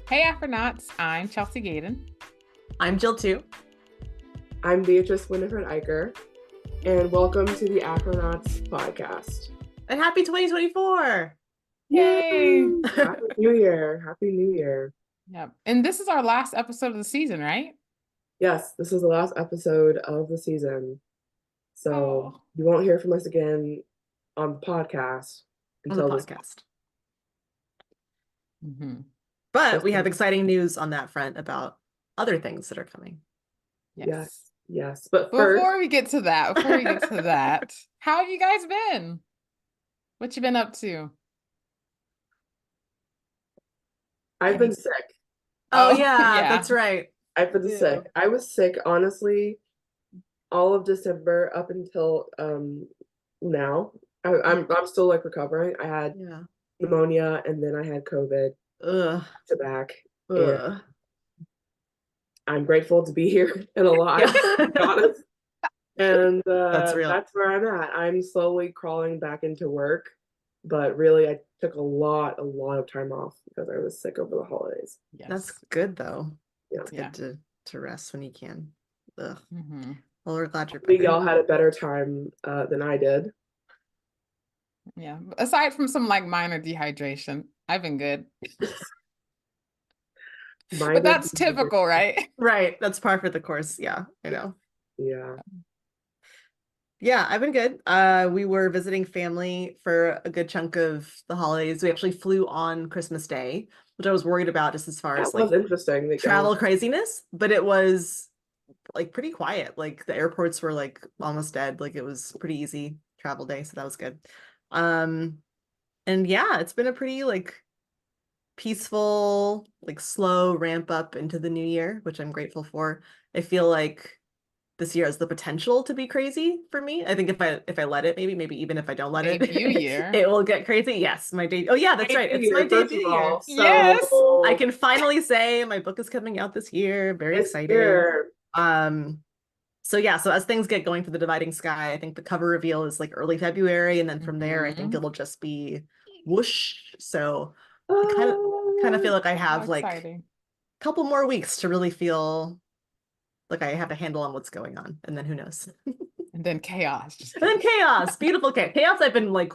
Hey Afronauts, I'm Chelsea Gaydon. I'm Jill too. I'm Beatrice Winifred Eicher, and welcome to the Afronauts Podcast. And happy 2024! Yay! Happy New Year! Happy New Year! Yep. And this is our last episode of the season, right? Yes, this is the last episode of the season. So you won't hear from us again on the podcast until this podcast. Mm-hmm. But we have exciting news on that front about other things that are coming. Yes. But before we get to that, how have you guys been? What you been up to? I've been sick. Oh yeah, that's right. I've been sick. I was sick, honestly, all of December up until now. I'm still like recovering. I had pneumonia and then I had COVID to back. And I'm grateful to be here and alive, to be honest. And that's where I'm at. I'm slowly crawling back into work, but really I took a lot of time off because I was sick over the holidays. Yes. That's good though. Yeah. It's good to rest when you can. Mm-hmm. Well, we're glad you're better. Y'all had a better time than I did. Yeah. Aside from some like minor dehydration, I've been good. But that's typical, right? Right. That's par for the course. Yeah, I know. Yeah, I've been good. We were visiting family for a good chunk of the holidays. We actually flew on Christmas Day, which I was worried about just as far as like interesting travel craziness, but it was like pretty quiet. Like the airports were like almost dead. Like it was pretty easy travel day, so that was good. And yeah, it's been a pretty like peaceful, like slow ramp up into the new year, which I'm grateful for. I feel like this year has the potential to be crazy for me. I think if I let it, maybe even if I don't let it, it will get crazy. Yes, my debut. Oh yeah, that's right. It's my debut year. Yes, I can finally say my book is coming out this year. Very excited. So as things get going for the Dividing Sky, I think the cover reveal is like early February, and then from there, I think it'll just be whoosh. So I kind of feel like I have like a couple more weeks to really feel like I have a handle on what's going on, and then who knows? And then chaos. Beautiful chaos. I've been like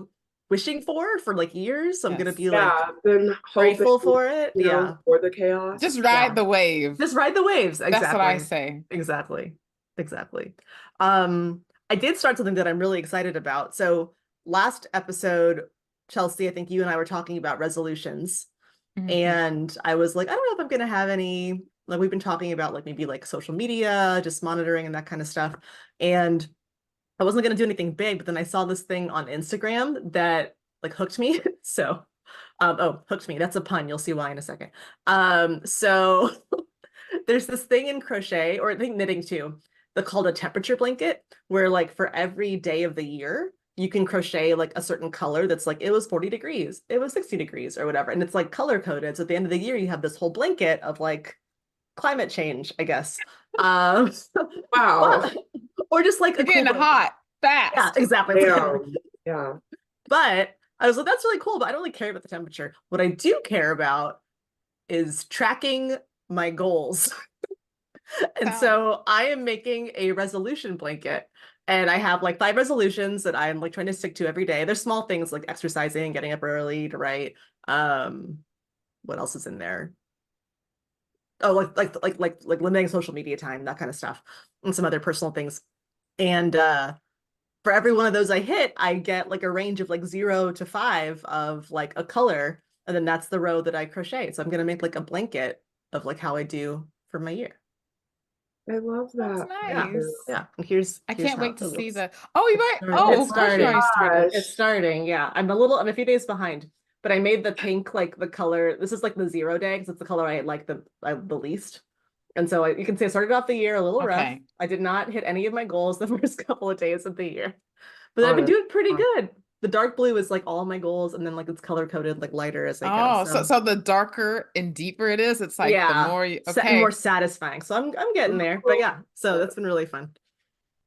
wishing for like years. So I'm gonna be like been grateful for it. For the chaos. Just ride the wave. Just ride the waves. Exactly. That's what I say. Exactly. I did start something that I'm really excited about. So last episode, Chelsea, I think you and I were talking about resolutions. Mm-hmm. And I was like, I don't know if I'm gonna have any. Like we've been talking about like maybe like social media, just monitoring and that kind of stuff. And I wasn't going to do anything big, but then I saw this thing on Instagram that like hooked me. So, hooked me. That's a pun. You'll see why in a second. So there's this thing in crochet, or I think knitting too, that's called a temperature blanket, where like for every day of the year, you can crochet like a certain color that's like, it was 40 degrees, it was 60 degrees or whatever. And it's like color coded. So at the end of the year, you have this whole blanket of like climate change, I guess. Wow. Or just like getting hot fast. Yeah, exactly. Yeah. But I was like, that's really cool, but I don't really care about the temperature. What I do care about is tracking my goals. And so I am making a resolution blanket, and I have like 5 resolutions that I'm like trying to stick to every day. There's small things like exercising, getting up early to write. What else is in there? Oh, like limiting social media time, that kind of stuff, and some other personal things. And for every one of those I hit, I get like a range of like 0 to 5 of like a color, and then that's the row that I crochet. So I'm gonna make like a blanket of like how I do for my year. I love that. That's nice. Yeah. And I can't wait to see the. Oh, you might. Oh, it's starting. Yeah, I'm a few days behind. But I made the pink like the color. This is like the 0 day because it's the color I like the least. And so you can see I started off the year a little rough. I did not hit any of my goals the first couple of days of the year, but I've been doing pretty good. The dark blue is like all my goals, and then like it's color coded like lighter as I go. So the darker and deeper it is, it's like the more more satisfying. So I'm getting there. But yeah, so that's been really fun.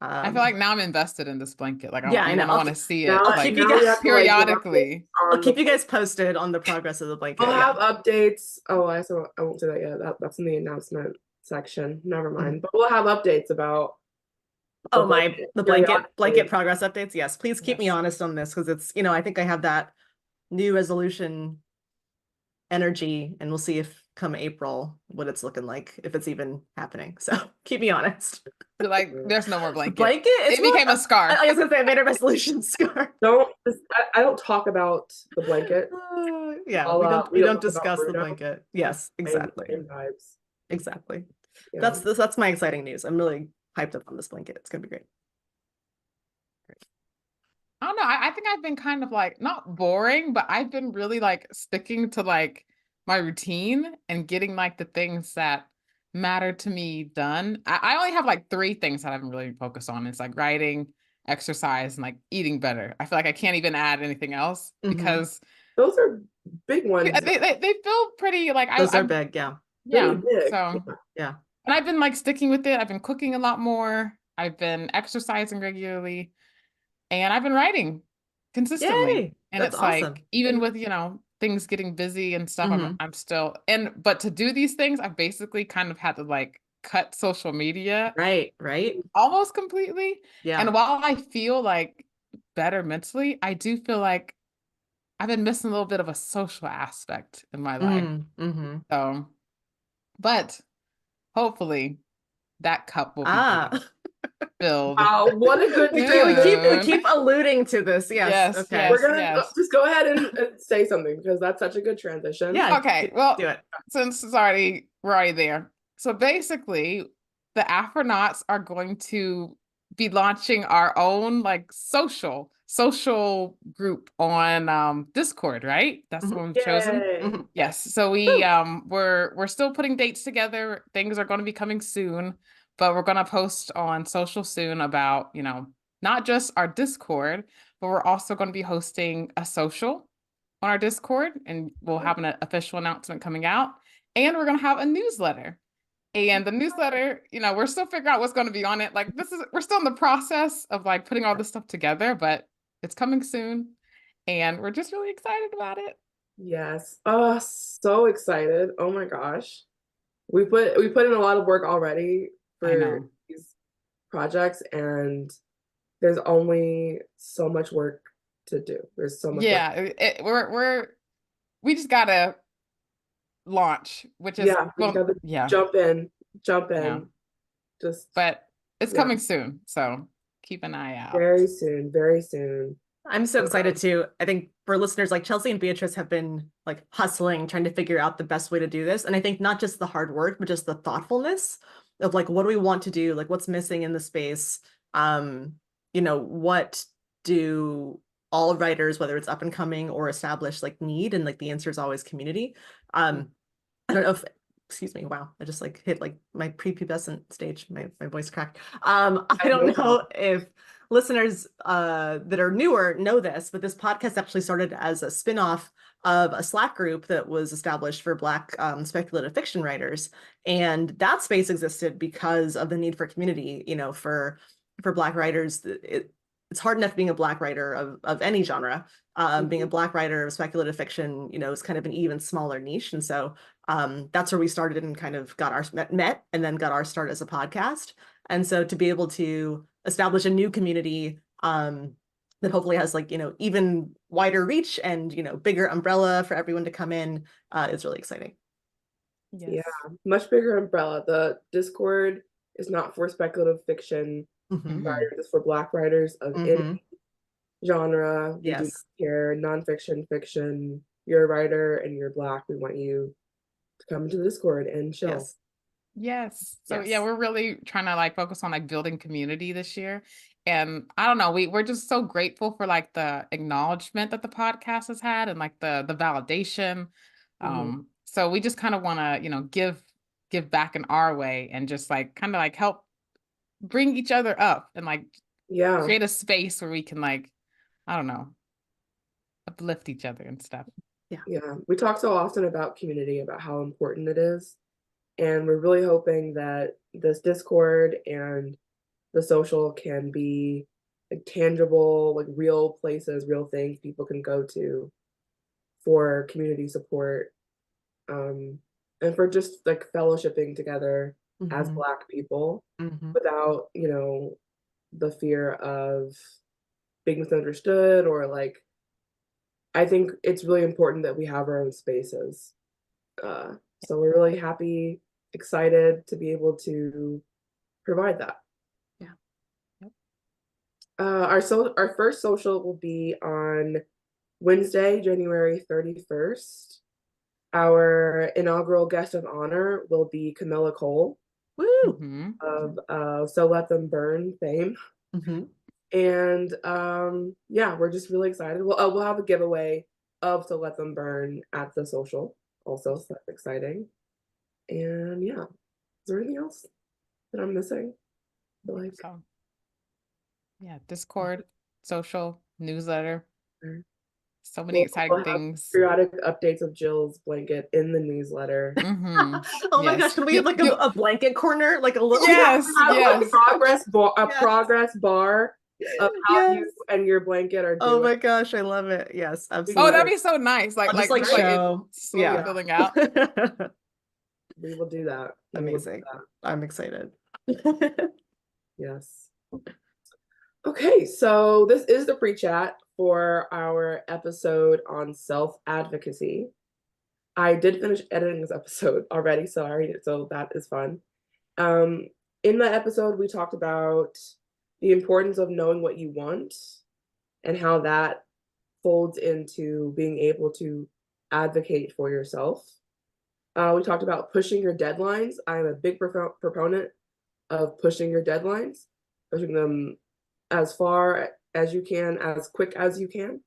I feel like now I'm invested in this blanket. Like yeah, I I'm know. gonna want to see Now, it I'll like keep you guys periodically. I'll keep you guys posted on the progress of the blanket. I'll Yeah. have updates. Oh, I won't say that yet. That's in the announcement section. Never mind. But we'll have updates about Oh, the blanket periodically. progress updates. Yes, please keep me honest on this, because it's, I think I have that new resolution energy, and we'll see if come April what it's looking like, if it's even happening. So keep me honest. You're like, there's no more blanket. It became a scarf. I was gonna say I made a resolution scarf. I don't talk about the blanket. Yeah, we don't discuss the Bruno. blanket. Yes, exactly. Same vibes. Exactly. Yeah. That's my exciting news. I'm really hyped up on this blanket. It's gonna be great. I don't know. I think I've been kind of like not boring, but I've been really like sticking to like my routine and getting like the things that matter to me done. I only have like 3 things that I've really focused on. It's like writing, exercise, and like eating better. I feel like I can't even add anything else because those are big ones. They feel pretty like those are big, yeah. Yeah. Big. So yeah. And I've been like sticking with it. I've been cooking a lot more. I've been exercising regularly. And I've been writing consistently. Yay! And That's it's awesome. like, even with, things getting busy and stuff, I'm still, but to do these things, I've basically kind of had to like cut social media. Right. Almost completely. Yeah. And while I feel like better mentally, I do feel like I've been missing a little bit of a social aspect in my life. So, but hopefully that cup will be filled. Wow, what a good we keep alluding to this. Yes. Okay. We're gonna just go ahead and say something, because that's such a good transition. Yeah. Okay. Well, do it. Since we're already there. So basically, the Afronauts are going to be launching our own like social group on Discord, right? That's the one we've chosen. Yes. So we're still putting dates together. Things are going to be coming soon, but we're going to post on social soon about, not just our Discord, but we're also going to be hosting a social on our Discord, and we'll have an official announcement coming out, and we're going to have a newsletter. And the newsletter, we're still figuring out what's going to be on it. Like we're still in the process of like putting all this stuff together, but it's coming soon, and we're just really excited about it. Yes. Oh, so excited. Oh my gosh. We put in a lot of work already for these projects, and there's only so much work to do. There's so much work. We just gotta launch, which is jump in. Yeah. But it's coming soon, so keep an eye out. Very soon. I'm so excited too. I think for listeners, like Chelsea and Beatrice have been like hustling, trying to figure out the best way to do this. And I think not just the hard work, but just the thoughtfulness of like, what do we want to do? Like, what's missing in the space? What do all writers, whether it's up and coming or established, like need? And like the answer is always community. I don't know if, excuse me, wow, I just like hit like my prepubescent stage, my voice cracked. I don't know if listeners that are newer know this, but this podcast actually started as a spinoff of a Slack group that was established for Black speculative fiction writers. And that space existed because of the need for community, for Black writers. It's hard enough being a Black writer of any genre. Being a Black writer of speculative fiction, is kind of an even smaller niche. And so that's where we started and kind of got our met and then got our start as a podcast. And so to be able to establish a new community that hopefully has like, even wider reach and, bigger umbrella for everyone to come in is really exciting. Yes. Yeah, much bigger umbrella. The Discord is not for speculative fiction writers, it's for Black writers of any genre. We do not care, nonfiction, fiction. You're a writer and you're Black. We want you to come into the Discord and chill. Yes. So yeah, we're really trying to like focus on like building community this year. And I don't know, we're just so grateful for like the acknowledgement that the podcast has had and like the validation. So we just kind of want to, give back in our way and just like kind of like help bring each other up and like create a space where we can like, I don't know, uplift each other and stuff. Yeah. We talk so often about community, about how important it is. And we're really hoping that this Discord and the social can be like tangible, like real places, real things people can go to for community support, and for just like fellowshipping together as Black people without, the fear of being misunderstood, or like, I think it's really important that we have our own spaces. So we're really happy, excited to be able to provide that. Yeah. Yep. Our first social will be on Wednesday, January 31st. Our inaugural guest of honor will be Camilla Cole. Woo! Of So Let Them Burn fame. And yeah, we're just really excited. We'll have a giveaway of So Let Them Burn at the social also, so that's exciting. And yeah, is there anything else that I'm missing? Yeah, Discord, social, newsletter. So many we'll exciting things. Periodic updates of Jill's blanket in the newsletter. Oh my gosh, can we have like a blanket corner, like a little? Yes, yes. Progress bar of how you and your blanket are doing. Oh my gosh, I love it. Yes, absolutely. Oh, that'd be so nice. Like, I'll just show. Slowly filling out. We will do that. Amazing. I'm excited. Yes. Okay, so this is the pre-chat for our episode on self-advocacy. I did finish editing this episode already, so that is fun. In that episode, we talked about the importance of knowing what you want and how that folds into being able to advocate for yourself. We talked about pushing your deadlines. I'm a big proponent of pushing your deadlines, pushing them as far as you can, as quick as you can.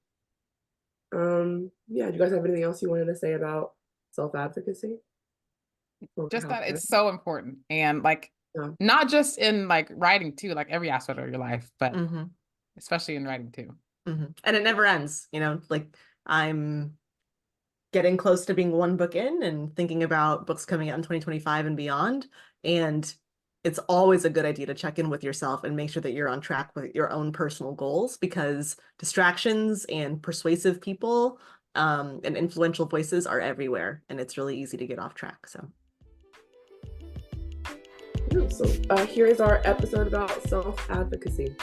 Yeah, do you guys have anything else you wanted to say about self-advocacy? Just that it's so important, and like not just in like writing too, like every aspect of your life, but especially in writing too. And it never ends, like I'm getting close to being one book in and thinking about books coming out in 2025 and beyond. And it's always a good idea to check in with yourself and make sure that you're on track with your own personal goals, because distractions and persuasive people and influential voices are everywhere, and it's really easy to get off track. So here is our episode about self-advocacy.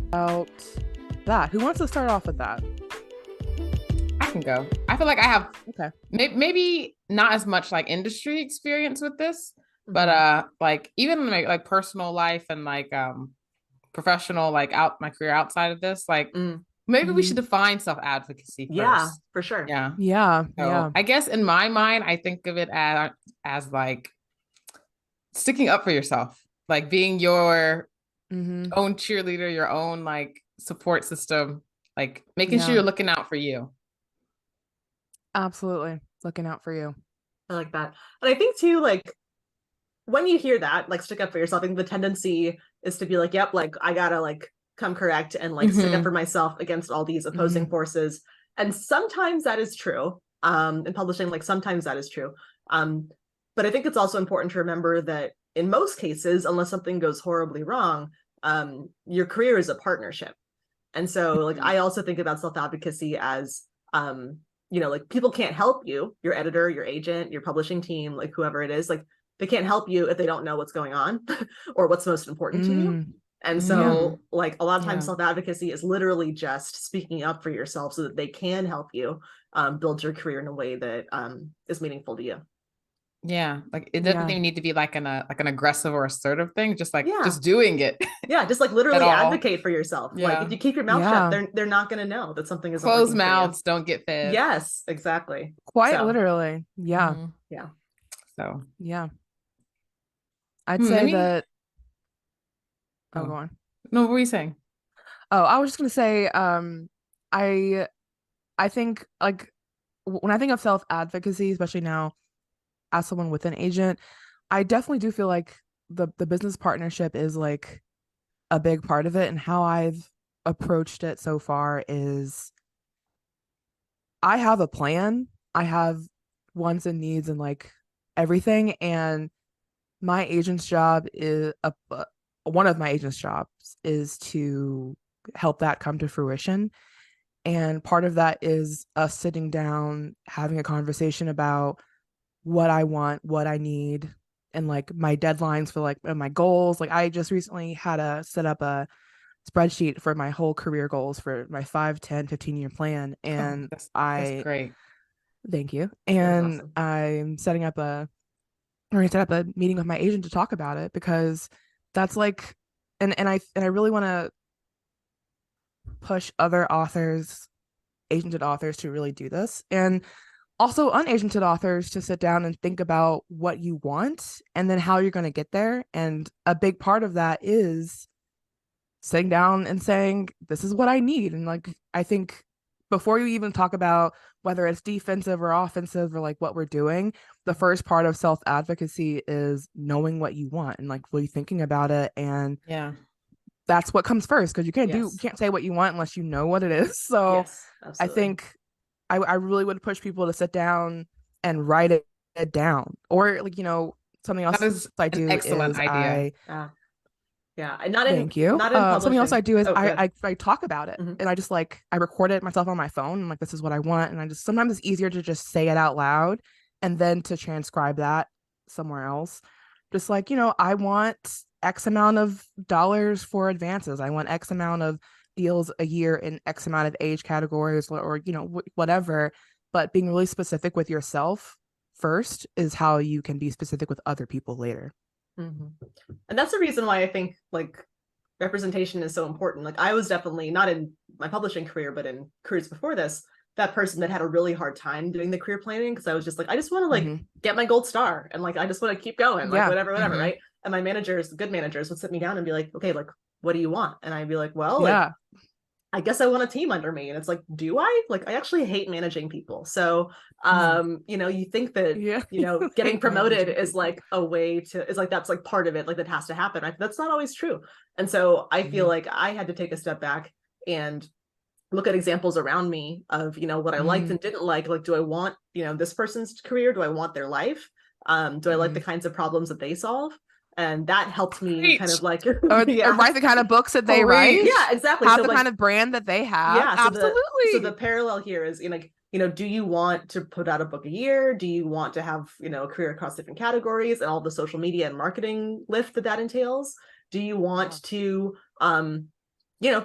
About that, who wants to start off with that? I can go. I feel like I have maybe not as much like industry experience with this, but like even in my like personal life and like professional, like out my career outside of this, like maybe we should define self-advocacy first. Yeah, for sure. So I guess in my mind, I think of it as like sticking up for yourself, like being your own cheerleader, your own like support system, like making sure you're looking out for you. Absolutely. Looking out for you. I like that. And I think too, like when you hear that, like stick up for yourself, I think the tendency is to be like, yep, like I gotta like come correct and like stick up for myself against all these opposing forces. And sometimes that is true. In publishing, like sometimes that is true. But I think it's also important to remember that in most cases, unless something goes horribly wrong, your career is a partnership. And so like I also think about self-advocacy as like people can't help you, your editor, your agent, your publishing team, like whoever it is, like they can't help you if they don't know what's going on or what's most important to you. And so like a lot of times self-advocacy is literally just speaking up for yourself so that they can help you build your career in a way that is meaningful to you. Yeah, like it doesn't even need to be like an aggressive or assertive thing, just like just doing it. Yeah, just like literally advocate for yourself. Like if you keep your mouth shut, they're not going to know that something is closed mouths don't get fed. Yes, exactly. Quite literally. Yeah. Yeah. So yeah, I'd say that. Oh, go on. No, what were you saying? Oh, I was just gonna say, I think like when I think of self-advocacy, especially now as someone with an agent, I definitely do feel like the business partnership is like a big part of it. And how I've approached it so far is I have a plan. I have wants and needs and like everything. And my agent's job is one of my agent's jobs is to help that come to fruition. And part of that is us sitting down, having a conversation about what I want, what I need, and like my deadlines for like my goals. Like I just recently had to set up a spreadsheet for my whole career goals for my 5, 10, 15-year plan. And that's great. Thank you. And awesome. I'm setting up we're gonna set up a meeting with my agent to talk about it, because that's like, and I really want to push other authors, agented authors, to really do this, and also unagented authors to sit down and think about what you want and then how you're going to get there. And a big part of that is sitting down and saying, this is what I need. And like, I think before you even talk about whether it's defensive or offensive or like what we're doing, the first part of self-advocacy is knowing what you want and like really thinking about it. And yeah, that's what comes first, because you can't say what you want unless you know what it is. So Yes, I think I really would push people to sit down and write it down. Or like, something else that is I do an excellent is idea. Thank you. Not in publishing. Something else I do is Oh, I talk about it, and I just like I record it myself on my phone. And like, this is what I want, and I just sometimes it's easier to just say it out loud and then to transcribe that somewhere else. Just like, I want X amount of dollars for advances. I want X amount of deals a year in X amount of age categories, or whatever. But being really specific with yourself first is how you can be specific with other people later. Mm-hmm. And that's the reason why I think like representation is so important. Like I was definitely not in my publishing career, but in careers before this, that person that had a really hard time doing the career planning, because I was just like, I just want to like get my gold star and like I just want to keep going, like whatever, right? And my managers, good managers, would sit me down and be like, okay, like what do you want? And I'd be like, well, like, I guess I want a team under me. And it's like, do I? Like, I actually hate managing people. So, you think that, getting promoted is like a way to, is like, that's like part of it, like that has to happen. That's not always true. And so I feel like I had to take a step back and look at examples around me of, what I liked and didn't like, do I want, this person's career? Do I want their life? Do I like the kinds of problems that they solve? And that helped me kind of like or write the kind of books that they write. Yeah, exactly. Have so the like, kind of brand that they have. Yeah, so absolutely. So the parallel here is, do you want to put out a book a year? Do you want to have, a career across different categories and all the social media and marketing lift that entails? Do you want to,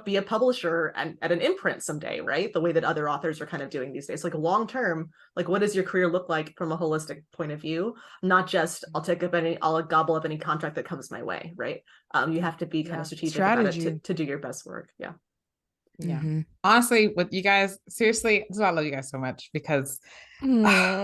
be a publisher at an imprint someday, right? The way that other authors are kind of doing these days, like long term, like what does your career look like from a holistic point of view? Not just I'll gobble up any contract that comes my way, right? You have to be kind of strategic about it to do your best work. Yeah. Honestly, with you guys, seriously, that's why I love you guys so much, because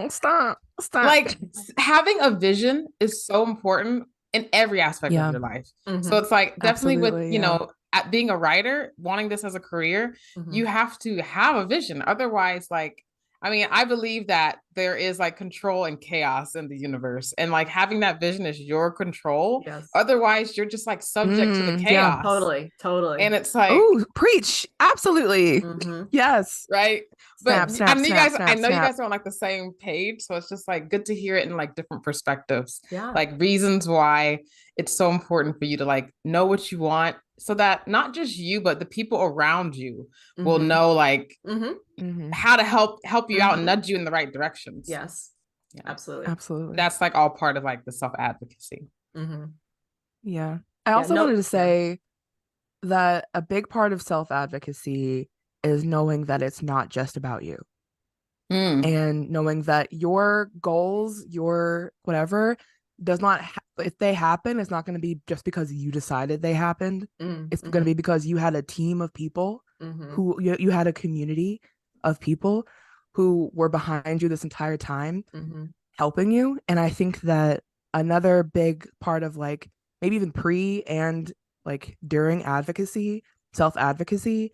stop like having a vision is so important in every aspect of your life. So it's like definitely with at being a writer, wanting this as a career, you have to have a vision. Otherwise, like, I mean, I believe that there is like control and chaos in the universe, and like having that vision is your control. Yes. Otherwise, you're just like subject to the chaos. Yeah, totally. And it's like, oh, preach, absolutely, yes, right. But snap, I know you guys are on like the same page, so it's just like good to hear it in like different perspectives. Yeah, like reasons why it's so important for you to like know what you want, so that not just you but the people around you will know like how to help you out and nudge you in the right directions. Yes, absolutely. That's like all part of like the self-advocacy. Yeah, I also wanted to say that a big part of self-advocacy is knowing that it's not just about you, and knowing that your goals, your whatever, does not if they happen, it's not going to be just because you decided they happened. It's going to be because you had a team of people who you had a community of people who were behind you this entire time, helping you. And I think that another big part of like maybe even pre and like during self-advocacy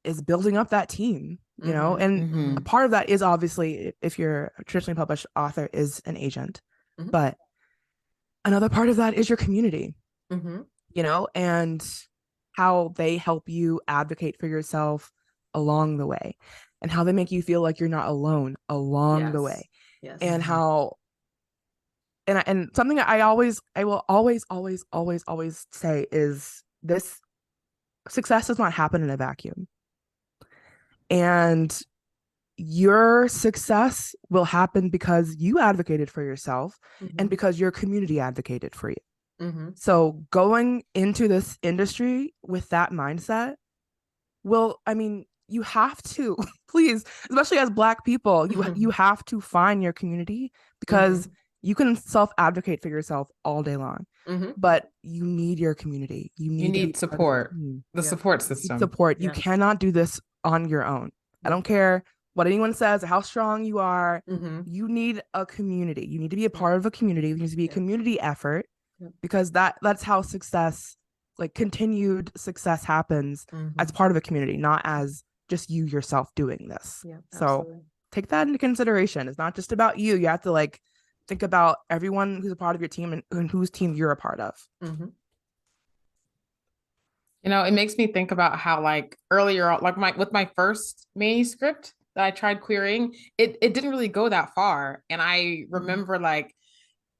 is building up that team, and a part of that is obviously, if you're a traditionally published author, is an agent, but another part of that is your community, and how they help you advocate for yourself along the way, and how they make you feel like you're not alone along the way. And how and something I will always say is this: success does not happen in a vacuum. And your success will happen because you advocated for yourself and because your community advocated for you. So going into this industry with that mindset you have to please, especially as Black people, you have to find your community, because you can self-advocate for yourself all day long, but you need your community. You need support, the support system. Support. You cannot do this on your own. I don't care what anyone says, how strong you are. You need a community. You need to be a part of a community. It needs to be a community effort, because that's how success, like continued success, happens as part of a community, not as just you yourself doing this. So take that into consideration. It's not just about you. You have to like think about everyone who's a part of your team and whose team you're a part of. You know, it makes me think about how like earlier on, like with my first manuscript that I tried querying, it didn't really go that far. And I remember like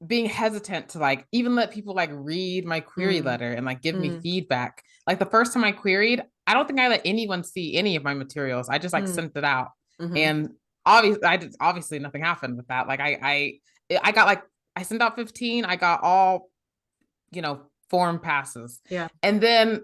being hesitant to like even let people like read my query letter and like give me feedback. Like the first time I queried, I don't think I let anyone see any of my materials. I just like sent it out. And obviously nothing happened with that. Like I got like, I sent out 15, I got all, you know, form passes. And then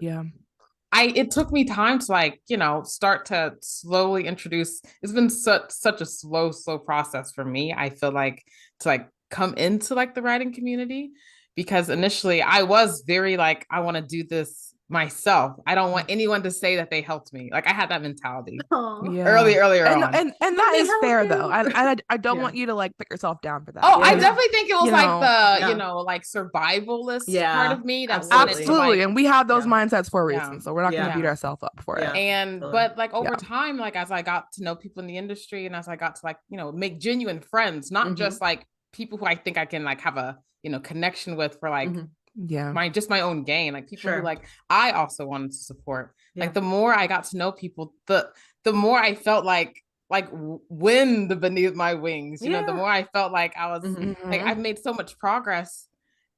it took me time to like, you know, start to slowly introduce. It's been such a slow process for me. I feel like to like come into like the writing community, because initially I was very like, I want to do this myself. I don't want anyone to say that they helped me. Like I had that mentality earlier on. And that is fair though. I don't want you to like put yourself down for that. Oh, I definitely think it was like the, you know, like survivalist part of me that absolutely. wanted to, like, and we have those mindsets for a reason. So we're not going to beat ourselves up for it. And but like over time, like as I got to know people in the industry and as I got to like, you know, make genuine friends, not just like people who I think I can like have a, you know, connection with for like my own gain, like people who like I also wanted to support. Like the more I got to know people, the more I felt like wind beneath my wings, you know, the more I felt like I was like I've made so much progress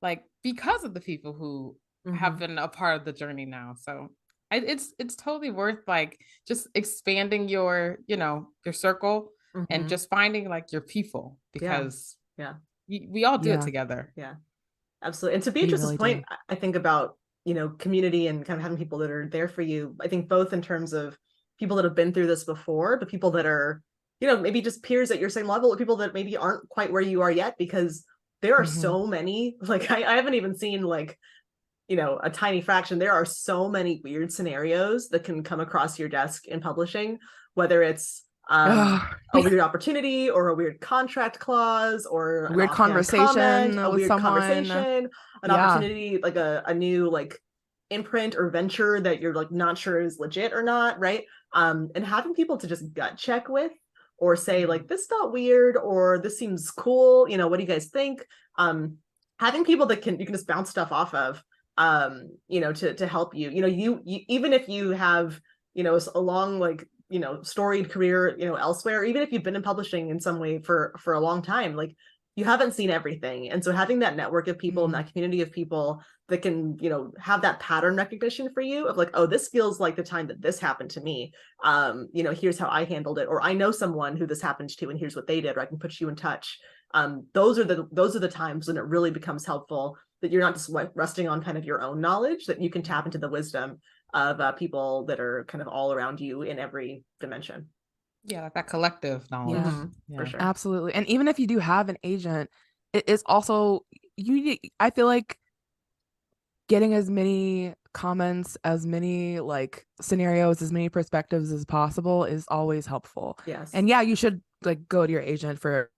like because of the people who have been a part of the journey now. So it's totally worth like just expanding your, you know, your circle and just finding like your people, because we all do it together. Absolutely. And to Beatrice's point, I think about, you know, community and kind of having people that are there for you. I think both in terms of people that have been through this before, but people that are, you know, maybe just peers at your same level, or people that maybe aren't quite where you are yet, because there are so many, like I haven't even seen like, you know, a tiny fraction. There are so many weird scenarios that can come across your desk in publishing, whether it's a weird opportunity or a weird contract clause or a weird conversation a weird someone. Conversation, an opportunity, like a new like imprint or venture that you're like not sure is legit or not, right? And having people to just gut check with, or say like, this felt weird, or this seems cool, you know, what do you guys think? Having people that you can just bounce stuff off of, you know, to help you, you know, you even if you have, you know, a long like, you know, storied career, you know, elsewhere, even if you've been in publishing in some way for a long time, like you haven't seen everything. And so having that network of people and that community of people that can, you know, have that pattern recognition for you of like, oh, this feels like the time that this happened to me. You know, here's how I handled it, or I know someone who this happened to and here's what they did, or I can put you in touch. Those are the times when it really becomes helpful, that you're not just resting on kind of your own knowledge, that you can tap into the wisdom of people that are kind of all around you in every dimension. Yeah, like that collective knowledge. For sure. Absolutely. And even if you do have an agent, it is also, I feel like getting as many comments, as many like scenarios, as many perspectives as possible is always helpful. Yes. And yeah, you should like go to your agent for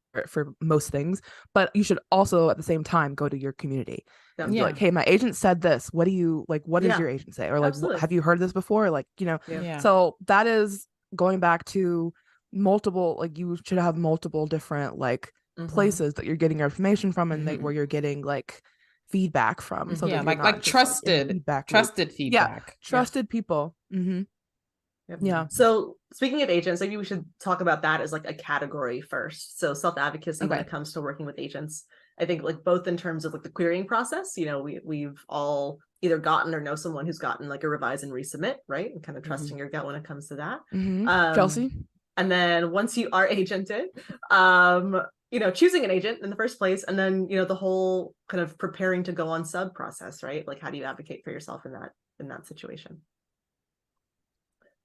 most things, but you should also at the same time go to your community. Like, hey, my agent said this. What do you like? What does your agent say? Or like, have you heard this before? Like, you know, so that is going back to multiple, like you should have multiple different like places that you're getting your information from, and where you're getting like feedback from. So like trusted feedback. Trusted people. So speaking of agents, maybe we should talk about that as like a category first. So self-advocacy when it comes to working with agents. I think like both in terms of like the querying process, you know, we've all either gotten or know someone who's gotten like a revise and resubmit, right? And kind of trusting your gut when it comes to that. Chelsea? And then once you are agented, you know, choosing an agent in the first place, and then, you know, the whole kind of preparing to go on sub process, right? Like, how do you advocate for yourself in that situation?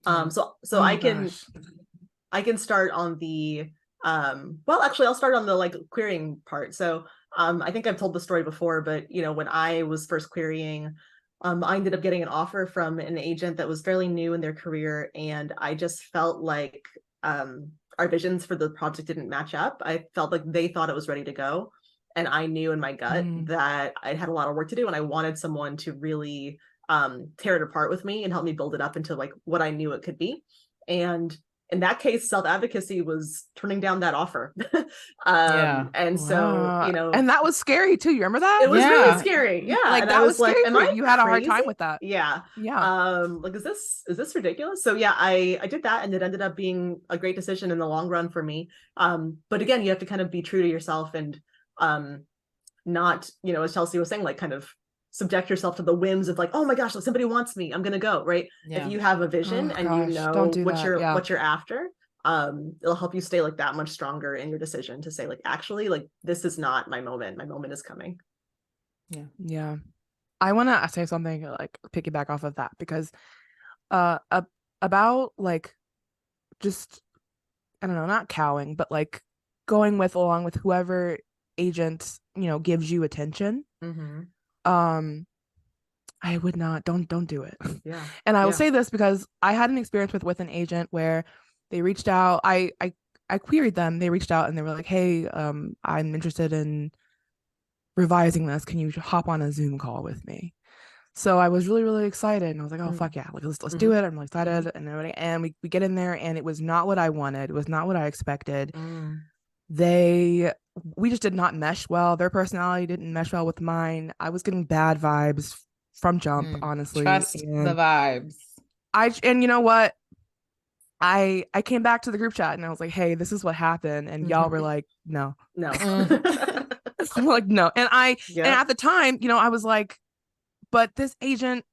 So I can start on the well, actually I'll start on the like querying part. So I think I've told the story before, but you know, when I was first querying, I ended up getting an offer from an agent that was fairly new in their career, and I just felt like our visions for the project didn't match up. I felt like they thought it was ready to go, and I knew in my gut that I had a lot of work to do, and I wanted someone to really tear it apart with me and help me build it up into like what I knew it could be. And in that case, Self-Advocacy was turning down that offer. And so, you know, and that was scary too. You remember that? It was really scary. Yeah. Like and that I was scary. like, You had a hard time with that. Yeah. Like, is this ridiculous? So yeah, I did that, and it ended up being a great decision in the long run for me. But again, you have to kind of be true to yourself and not, you know, as Chelsea was saying, like kind of subject yourself to the whims of like, oh my gosh, like somebody wants me, I'm gonna go, right? If you have a vision and you know what you're after, it'll help you stay like that much stronger in your decision to say like, actually, like this is not my moment is coming. Yeah. I want to say something like piggyback off of that, because about like just, I don't know, not cowing, but like going along with whoever agent, you know, gives you attention. I would not, don't do it. And I will say this because I had an experience with an agent where they reached out. I queried them. They reached out and they were like, hey, I'm interested in revising this. Can you hop on a Zoom call with me? So I was really, really excited, and I was like, oh fuck yeah, like let's do it. I'm really excited. And we get in there, and it was not what I wanted. It was not what I expected. We just did not mesh well. Their personality didn't mesh well with mine. I was getting bad vibes from jump, honestly. Trust the vibes. And you know what? I came back to the group chat and I was like, hey, this is what happened. And y'all were like, no. I'm like, no. And and at the time, you know, I was like, but this agent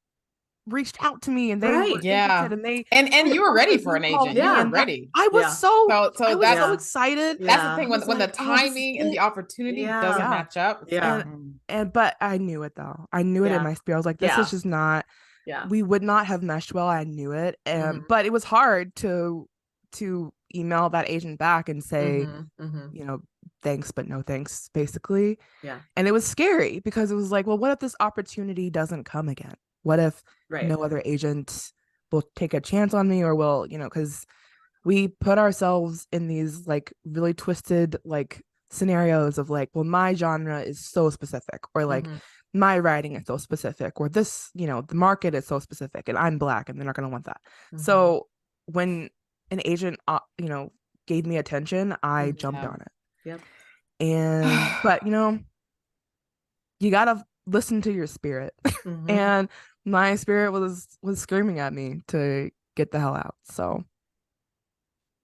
reached out to me and they were interested, and they and you were ready for an agent. You were ready. I was so so excited. That's the thing when the timing and the opportunity doesn't match up. But I knew it though. I knew it in my spirit. I was like, this is just not. We would not have meshed well. I knew it. But it was hard to email that agent back and say, you know, thanks, but no thanks, basically. And it was scary because it was like, well, what if this opportunity doesn't come again? What if no other agent will take a chance on me, or will, you know, because we put ourselves in these like really twisted like scenarios of like, well, my genre is so specific, or like my writing is so specific, or this, you know, the market is so specific and I'm Black and they're not going to want that. So when an agent, you know, gave me attention, I jumped on it. And, but, you know, you got to listen to your spirit. And my spirit was screaming at me to get the hell out. So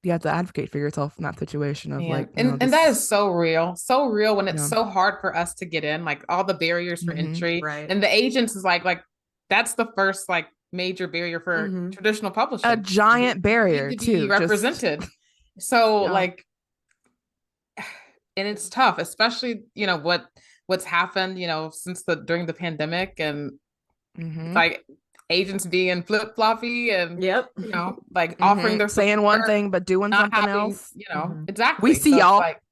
you have to advocate for yourself in that situation of like, and that is so real when it's so hard for us to get in, like all the barriers for entry, and the agents is like that's the first like major barrier for traditional publishing, a giant barrier to be represented. So like, and it's tough, especially, you know, what's happened, you know, since during the pandemic, and like agents being flip-floppy and you know, like offering their saying one thing but doing something else, you know. Exactly. We see y'all. Like,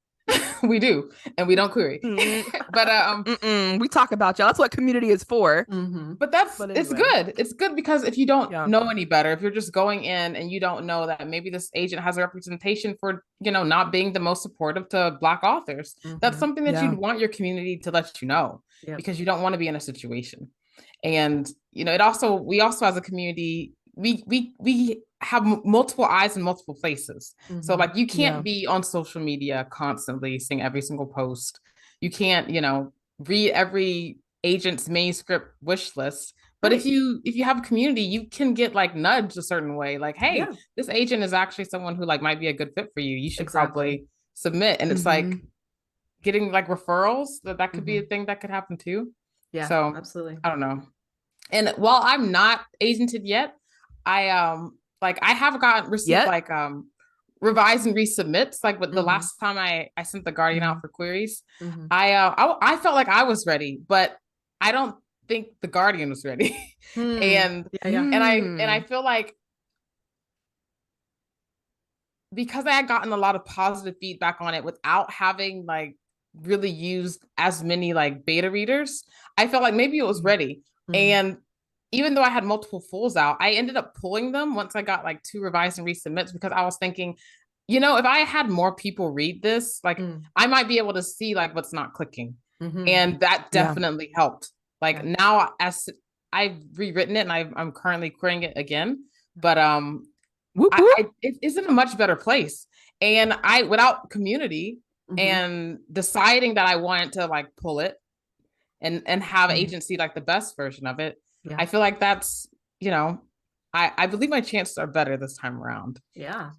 we do, and we don't query. But we talk about y'all. That's what community is for. But it's good. It's good because if you don't know any better, if you're just going in and you don't know that maybe this agent has a representation for, you know, not being the most supportive to Black authors, that's something that you'd want your community to let you know, because you don't want to be in a situation. And, you know, we also as a community, we have multiple eyes in multiple places. So like, you can't be on social media constantly seeing every single post. You can't, you know, read every agent's manuscript wish list. But if you have a community, you can get like nudged a certain way, like, hey, this agent is actually someone who like might be a good fit for you. You should probably submit. And it's like, getting like referrals, that could be a thing that could happen too. Yeah, so absolutely. I don't know. And while I'm not agented yet, I like I have received like revise and resubmits. Like with the last time I sent the Guardian out for queries, I felt like I was ready, but I don't think the Guardian was ready. And I feel like because I had gotten a lot of positive feedback on it without having like really used as many like beta readers, I felt like maybe it was ready. And even though I had multiple fulls out, I ended up pulling them once I got like 2 revise and resubmits, because I was thinking, you know, if I had more people read this, like I might be able to see like what's not clicking. And that definitely helped. Like now, as I've rewritten it and I'm currently querying it again, but it's in a much better place. And without community and deciding that I wanted to like pull it and have agency like the best version of it, I feel like that's, you know, I believe my chances are better this time around.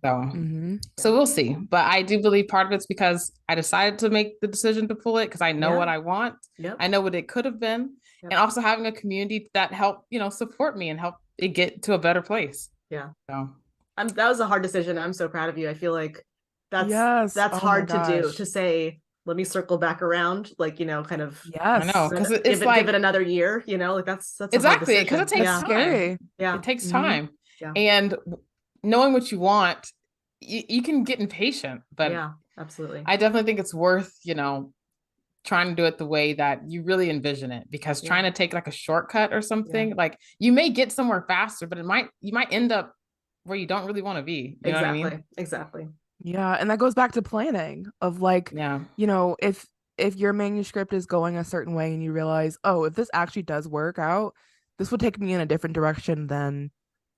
So we'll see. But I do believe part of it's because I decided to make the decision to pull it because I know what I want. I know what it could have been. And also having a community that helped, you know, support me and help it get to a better place. So that was a hard decision. I'm so proud of you. I feel like that's hard to do, to say, let me circle back around, like, you know, kind of I know, because it's like give it another year, you know, like that's exactly, because it takes time. Scary. It takes time. And knowing what you want, you can get impatient, but absolutely. I definitely think it's worth, you know, trying to do it the way that you really envision it, because trying to take like a shortcut or something, like you may get somewhere faster, but you might end up where you don't really want to be. You know what I mean? Exactly. Yeah. And that goes back to planning of like, you know, if your manuscript is going a certain way and you realize, oh, if this actually does work out, this would take me in a different direction than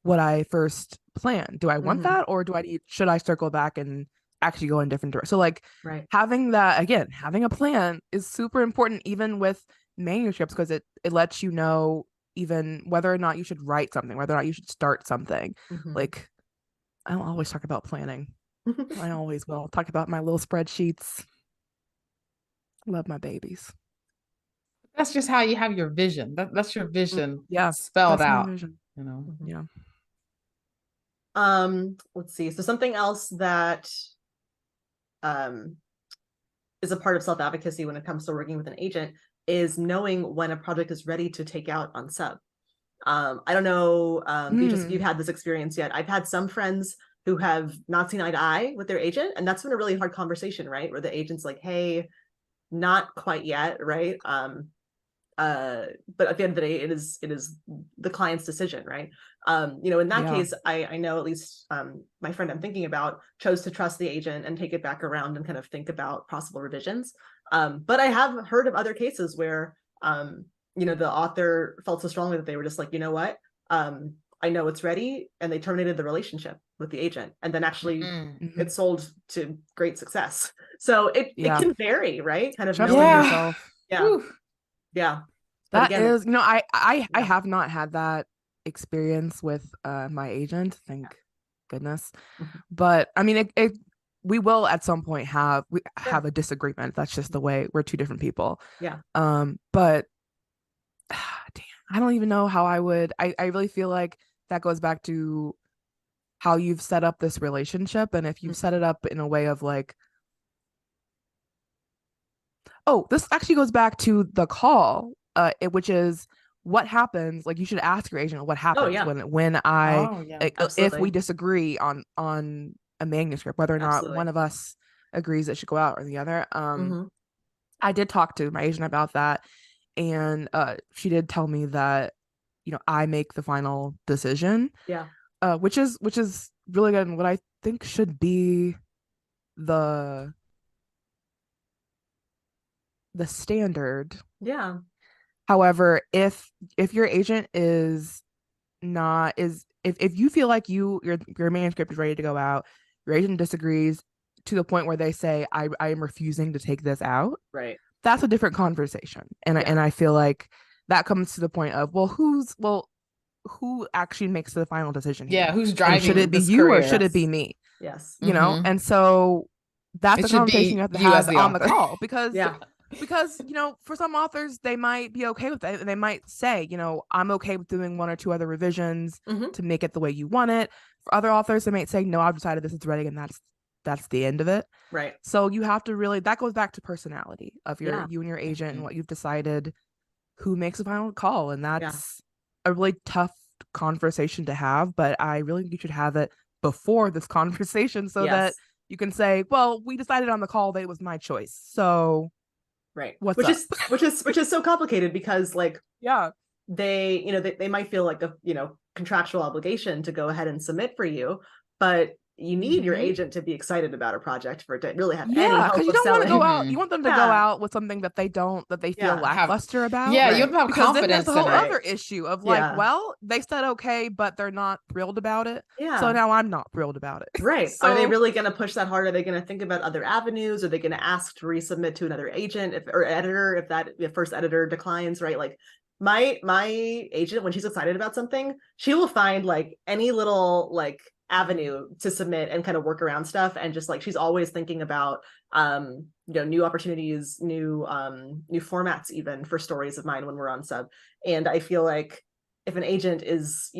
what I first planned. Do I want that, or should I circle back and actually go in different direction? So like having a plan is super important, even with manuscripts, because it lets you know even whether or not you should write something, whether or not you should start something. Like, I don't always talk about planning. I always will talk about my little spreadsheets. Love my babies. That's just how you have your vision. That's your vision. that's Spelled out. my vision. You know. Let's see. So something else that is a part of self-advocacy when it comes to working with an agent is knowing when a project is ready to take out on sub. I don't know, Beatrice, if you've had this experience yet. I've had some friends who have not seen eye to eye with their agent, and that's been a really hard conversation, right? Where the agent's like, hey, not quite yet, right? But at the end of the day, it is the client's decision, right? You know, in that case, I know at least my friend I'm thinking about chose to trust the agent and take it back around and kind of think about possible revisions. But I have heard of other cases where, you know, the author felt so strongly that they were just like, you know what, I know it's ready, and they terminated the relationship with the agent, and then actually it sold to great success. So it can vary, right? Kind of knowing yourself. That again, is, you know, I have not had that experience with my agent, thank goodness. But I mean, we will at some point have a disagreement. That's just the way, we're two different people. But damn, I don't even know how I would. I really feel like that goes back to how you've set up this relationship, and if you've set it up in a way of like, oh, this actually goes back to the call, which is what happens. Like, you should ask your agent what happens when if we disagree on a manuscript, whether or not one of us agrees it should go out or the other. I did talk to my agent about that, and she did tell me that, you know, I make the final decision. Which is really good, and what I think should be the standard. However, if your agent is not, if you feel like your manuscript is ready to go out, your agent disagrees to the point where they say, I am refusing to take this out, right, that's a different conversation. And I feel like that comes to the point of, who actually makes the final decision here? Who's driving? And should it be you or should it be me? Yes. You know, and so that's It the should conversation be you have to you as have the on the author. call, because Yeah. because for some authors, they might be okay with that, and they might say, I'm okay with doing 1 or 2 other revisions to make it the way you want it. For other authors, they might say, no, I've decided this is ready, and that's the end of it. Right. So you have to really, that goes back to personality of you and your agent and Mhm. what you've decided, who makes a final call. And that's a really tough conversation to have, but I really think you should have it before this conversation so that you can say, well, we decided on the call that it was my choice. So right. what's which up? which is so complicated, because like they they might feel like a contractual obligation to go ahead and submit for you, but you need your agent to be excited about a project for it to really have any hope because you of don't want to selling. go out. You want them to go out with something that they feel lackluster about. Yeah, you have to have because confidence. Then there's the whole in it. other issue of like, well, they said okay, but they're not thrilled about it. Yeah. So now I'm not thrilled about it. Right. So, are they really going to push that hard? Are they going to think about other avenues? Are they going to ask to resubmit to another agent or editor if the first editor declines? Right. Like my agent, when she's excited about something, she will find like any little like avenue to submit and kind of work around stuff, and just like she's always thinking about new opportunities, new formats, even for stories of mine when we're on sub. And I feel like if an agent is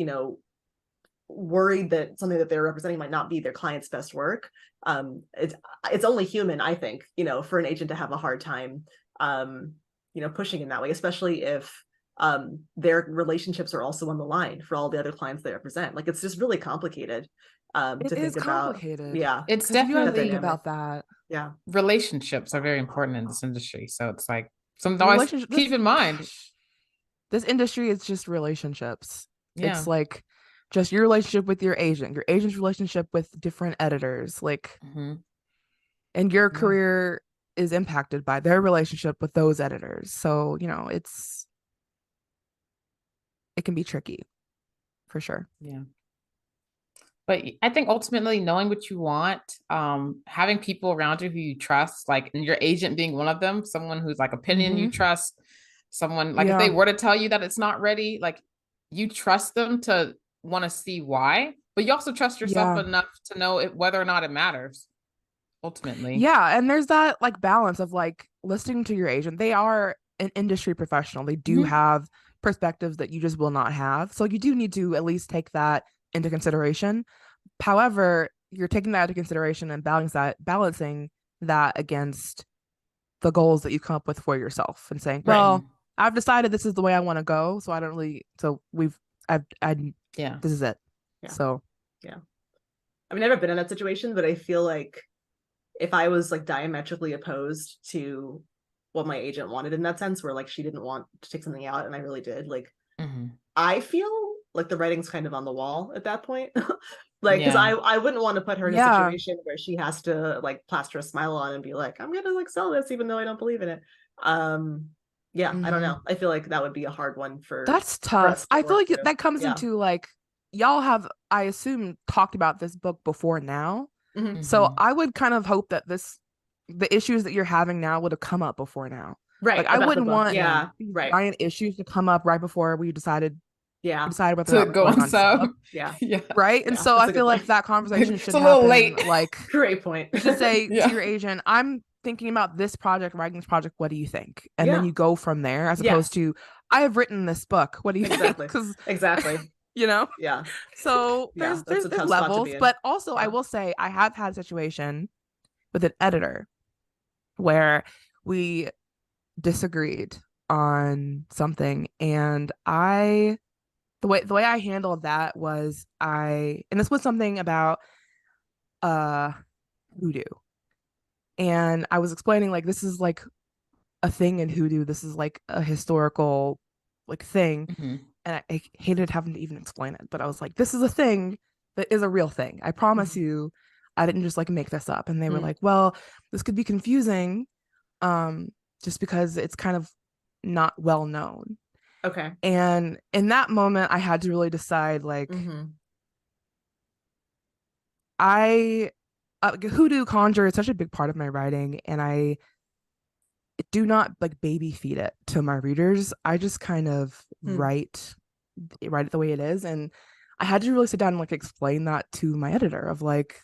worried that something that they're representing might not be their client's best work, it's only human, I think, for an agent to have a hard time pushing in that way, especially if their relationships are also on the line for all the other clients they represent. Like, it's just really complicated to think about. Yeah, it's definitely think about that. Yeah, relationships are very important in this industry, so it's like something to always keep in mind. This industry is just relationships. It's like just your relationship with your agent's relationship with different editors, like and your career is impacted by their relationship with those editors. So it can be tricky, for sure. Yeah. But I think ultimately knowing what you want, having people around you who you trust, like, and your agent being one of them, someone who's like opinion you trust, someone like if they were to tell you that it's not ready, like you trust them to want to see why, but you also trust yourself enough to know whether or not it matters ultimately. Yeah. And there's that like balance of like listening to your agent. They are an industry professional. They do have perspectives that you just will not have. So you do need to at least take that into consideration. However, you're taking that into consideration and balancing that against the goals that you come up with for yourself and saying, well, I've decided this is the way I want to go. So I don't really, this is it. Yeah. So, I've never been in that situation, but I feel like if I was like diametrically opposed to what my agent wanted in that sense, where like she didn't want to take something out and I really did, like I feel like the writing's kind of on the wall at that point. Like, because I wouldn't want to put her in a situation where she has to like plaster a smile on and be like, I'm gonna like sell this even though I don't believe in it. I don't know. I feel like that would be a hard one for that's tough. I feel like that comes into like, y'all have, I assume, talked about this book before now. So I would kind of hope that the issues that you're having now would have come up before now. Right. Like I wouldn't want giant issues to come up right before we decided whether to go on sub. Right. And so I feel like that conversation should happen. A little late. Like, great point. You should say to your agent, I'm thinking about this project, writing this project. What do you think? And then you go from there, as opposed to, I have written this book. What do you think? Exactly. Yeah. So there's levels, but also I will say I have had a situation with an editor where we disagreed on something, and the way I handled that was and this was something about hoodoo, and I was explaining like this is like a thing in hoodoo, this is like a historical like thing, and I hated having to even explain it, but I was like, this is a thing that is a real thing, I promise you, I didn't just like make this up. And they were like, well, this could be confusing just because it's kind of not well known. Okay. And in that moment, I had to really decide, like, hoodoo conjure is such a big part of my writing, and I do not like baby feed it to my readers. I just kind of write it the way it is. And I had to really sit down and like explain that to my editor of like,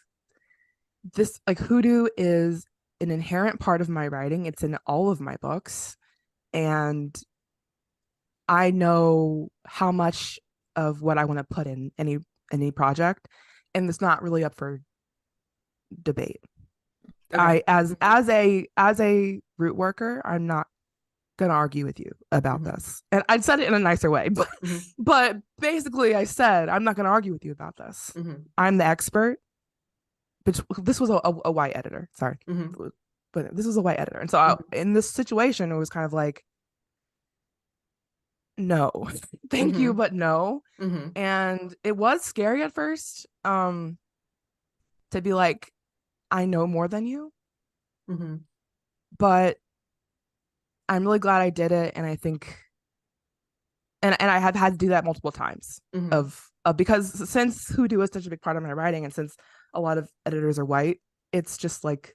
this, like, hoodoo is an inherent part of my writing. It's in all of my books, and I know how much of what I want to put in any project, and it's not really up for debate. Okay. As a root worker, I'm not gonna argue with you about this. And I said it in a nicer way, but basically I said I'm not gonna argue with you about this. I'm the expert. But this was a white editor, sorry. But this was a white editor. And so in this situation, it was kind of like, no, thank you, but no. And it was scary at first, to be like, I know more than you. But I'm really glad I did it. And I think, and I have had to do that multiple times of because since hoodoo is such a big part of my writing, and since a lot of editors are white, it's just like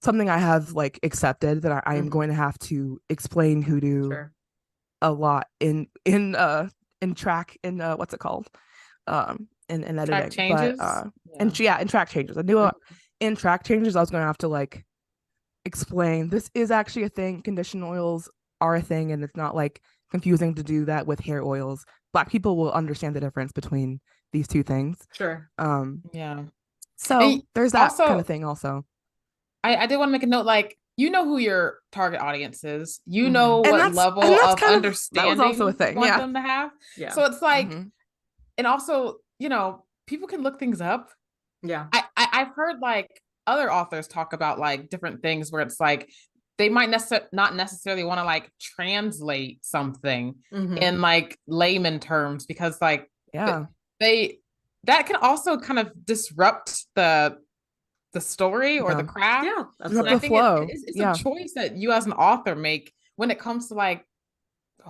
something I have like accepted that I am going to have to explain hoodoo a lot in track, in what's it called, in editing, track changes? But in track changes, I knew in track changes I was going to have to like explain this is actually a thing. Conditioned oils are a thing, and it's not like confusing to do that with hair oils. Black people will understand the difference between these two things. Yeah. So and there's that also, kind of thing also. I did want to make a note, like, you know who your target audience is. You know what level of understanding that was also a thing. You want them to have. So it's like, and also, you know, people can look things up. I've heard like other authors talk about like different things where it's like they might not necessarily want to like translate something in like layman terms, because like that can also kind of disrupt the story or the craft. Absolutely. And I think it's a choice that you as an author make when it comes to like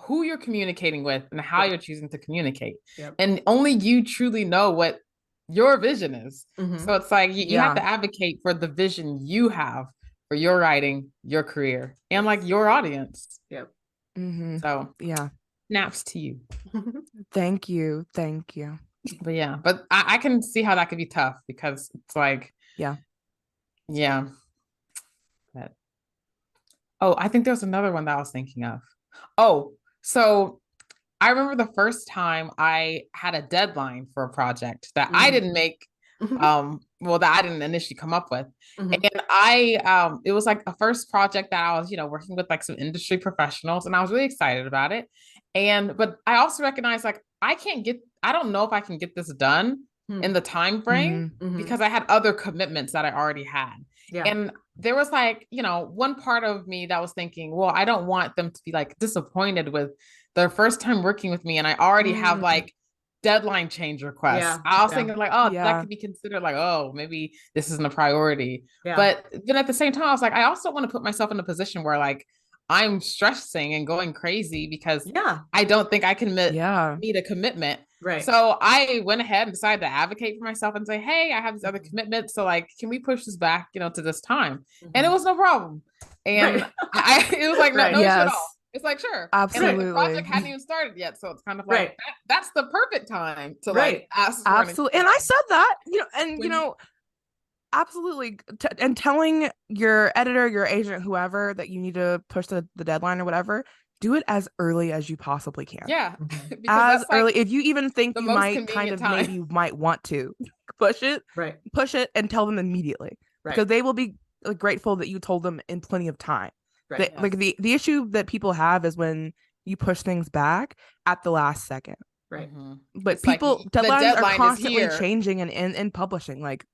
who you're communicating with and how you're choosing to communicate. And only you truly know what your vision is. So it's like you have to advocate for the vision you have for your writing, your career, and like your audience. So snaps to you. Thank you. But yeah, but I can see how that could be tough, because it's like but, I think there was another one that I was thinking of. So I remember the first time I had a deadline for a project that I didn't make, that I didn't initially come up with. And it was like a first project that I was, working with like some industry professionals, and I was really excited about it. But I also recognized like, I don't know if I can get this done in the time frame because I had other commitments that I already had. And there was like, one part of me that was thinking, well, I don't want them to be like disappointed with their first time working with me, and I already have like deadline change requests. I was thinking like, that could be considered like, maybe this isn't a priority. But then at the same time, I was like, I also want to put myself in a position where like I'm stressing and going crazy because I don't think I can meet a commitment. So I went ahead and decided to advocate for myself and say, hey, I have these other commitments. So like, can we push this back, to this time? And it was no problem. And it was like, no issue at all. It's like, sure. Absolutely. And like, the project hadn't even started yet. So it's kind of like, that's the perfect time to like ask. Absolutely. And I said that, absolutely. And telling your editor, your agent, whoever, that you need to push the deadline or whatever, do it as early as you possibly can. As early, if you even think you might kind of maybe you might want to push it and tell them immediately, because they will be grateful that you told them in plenty of time. Like the issue that people have is when you push things back at the last second. But it's people, like, deadlines are constantly changing and publishing. Like,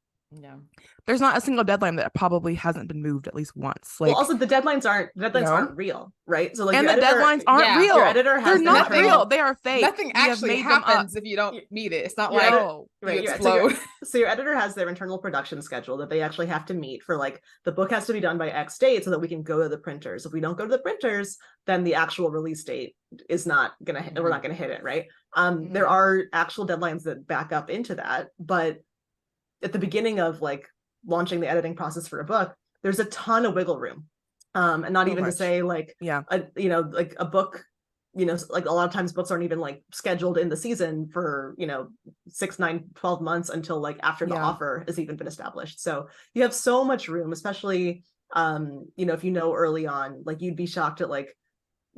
there's not a single deadline that probably hasn't been moved at least once. Like, well, also the deadlines aren't real, right? So like, and the deadlines aren't real. Your editor has They're not real. They are fake. Nothing actually happens if you don't meet it. It's not like you explode. So your editor has their internal production schedule that they actually have to meet for, like, the book has to be done by X date so that we can go to the printers. If we don't go to the printers, then the actual release date is not gonna we're not gonna hit it, right? There are actual deadlines that back up into that, but at the beginning of like launching the editing process for a book, there's a ton of wiggle room. And not even to say like, like a book like a lot of times books aren't even like scheduled in the season for 6, 9, 12 months until like after the offer has even been established. So you have so much room, especially if early on, like you'd be shocked at like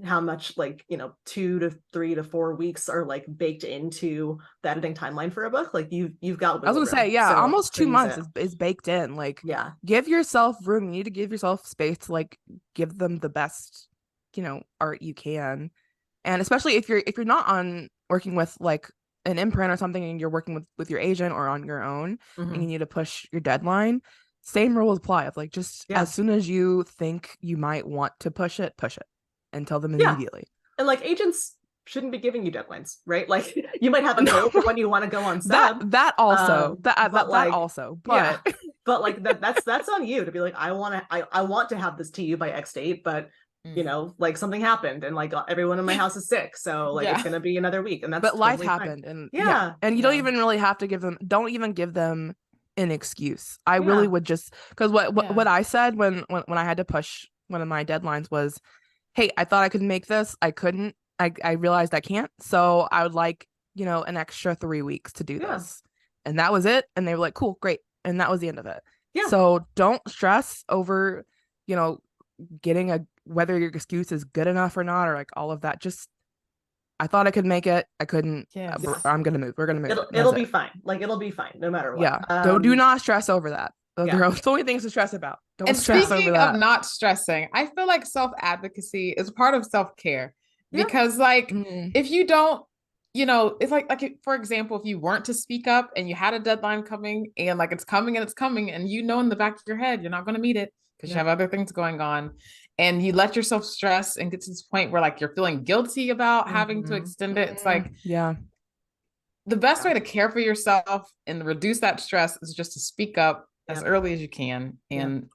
how much like 2 to 3 to 4 weeks are like baked into the editing timeline for a book. Like you've got I was gonna say, so almost 2 months is baked in. Like, give yourself room. You need to give yourself space to like give them the best art you can. And especially if you're not working with like an imprint or something, and you're working with your agent or on your own, and you need to push your deadline, same rules apply. Of like, just as soon as you think you might want to push it, and tell them immediately. And like, agents shouldn't be giving you deadlines, right? Like, you might have a goal for when you want to go on sub. That also, but like that's on you to be like, I want to have this to you by X date, but like something happened and like everyone in my house is sick, so like it's gonna be another week, and that's but life happened, and you don't even really have to give them an excuse. I really would just, because what I said when I had to push one of my deadlines was, hey, I thought I could make this. I couldn't. I realized I can't. So I would like, an extra 3 weeks to do this. And that was it. And they were like, cool, great. And that was the end of it. Yeah. So don't stress over, getting whether your excuse is good enough or not, or like all of that. Just, I thought I could make it. I couldn't. Yes. I'm going to move. We're going to move. It'll be fine. Like, it'll be fine no matter what. Yeah. Do not stress over that. There are so many things to stress about. Don't stress over that. Speaking of not stressing, I feel like self-advocacy is part of self-care, because like if you don't, it's like for example, if you weren't to speak up and you had a deadline coming and like it's coming and in the back of your head you're not going to meet it because you have other things going on, and you let yourself stress and get to this point where like you're feeling guilty about having to extend it. It's like, the best way to care for yourself and reduce that stress is just to speak up as early as you can, and